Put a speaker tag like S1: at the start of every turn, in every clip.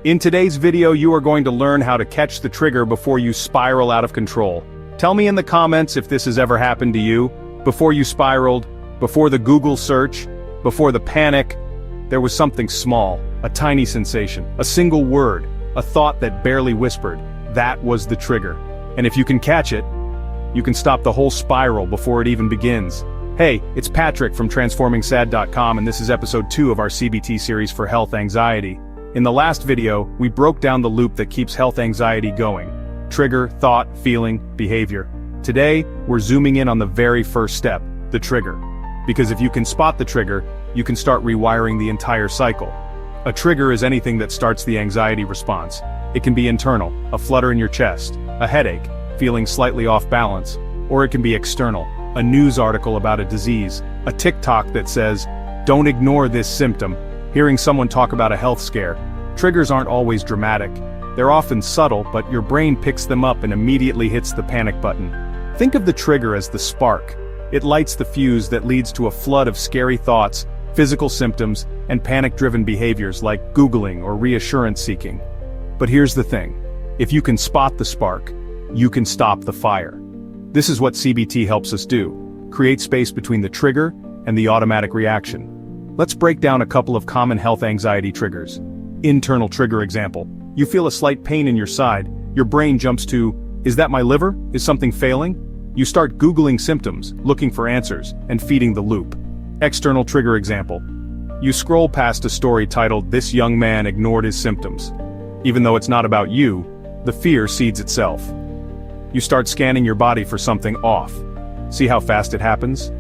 S1: In today's video, you are going to learn how to catch the trigger before you spiral out of control. Tell me in the comments if this has ever happened to you. Before you spiraled, before the Google search, before the panic, there was something small, a tiny sensation, a single word, a thought that barely whispered. That was the trigger. And if you can catch it, you can stop the whole spiral before it even begins. Hey, it's Patrick from transformingsad.com, and this is episode 2 of our CBT series for health anxiety. In the last video, we broke down the loop that keeps health anxiety going. Trigger, thought, feeling, behavior. Today, we're zooming in on the very first step, the trigger. Because if you can spot the trigger, you can start rewiring the entire cycle. A trigger is anything that starts the anxiety response. It can be internal, a flutter in your chest, a headache, feeling slightly off balance, or it can be external, a news article about a disease, a TikTok that says, "Don't ignore this symptom," hearing someone talk about a health scare. Triggers aren't always dramatic. They're often subtle, but your brain picks them up and immediately hits the panic button. Think of the trigger as the spark. It lights the fuse that leads to a flood of scary thoughts, physical symptoms, and panic-driven behaviors like Googling or reassurance seeking. But here's the thing. If you can spot the spark, you can stop the fire. This is what CBT helps us do. Create space between the trigger and the automatic reaction. Let's break down a couple of common health anxiety triggers. Internal trigger example. You feel a slight pain in your side. Your brain jumps to, is that my liver? Is something failing? You start Googling symptoms, looking for answers, and feeding the loop. External trigger example. You scroll past a story titled, "This young man ignored his symptoms." Even though it's not about you, the fear seeds itself. You start scanning your body for something off. See how fast it happens?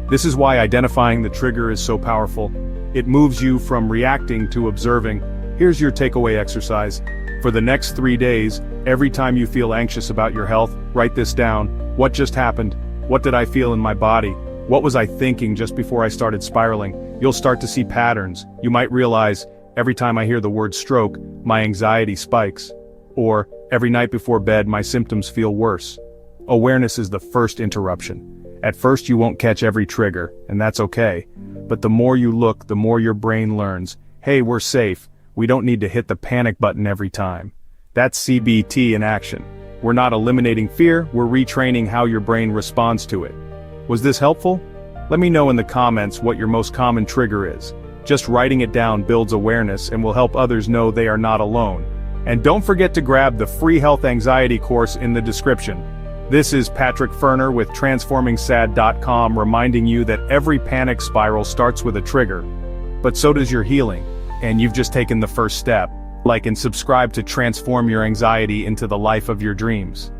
S1: This is why identifying the trigger is so powerful. It moves you from reacting to observing. Here's your takeaway exercise. For the next 3 days, every time you feel anxious about your health, write this down. What just happened? What did I feel in my body? What was I thinking just before I started spiraling? You'll start to see patterns. You might realize, every time I hear the word stroke, my anxiety spikes. Or, every night before bed my symptoms feel worse. Awareness is the first interruption. At first you won't catch every trigger, and that's okay. But the more you look, the more your brain learns, hey, we're safe. We don't need to hit the panic button every time. That's CBT in action. We're not eliminating fear, we're retraining how your brain responds to it. Was this helpful? Let me know in the comments what your most common trigger is. Just writing it down builds awareness and will help others know they are not alone. And don't forget to grab the free health anxiety course in the description. This is Patrick Ferner with transformingsad.com, reminding you that every panic spiral starts with a trigger. But so does your healing. And you've just taken the first step. Like and subscribe to transform your anxiety into the life of your dreams.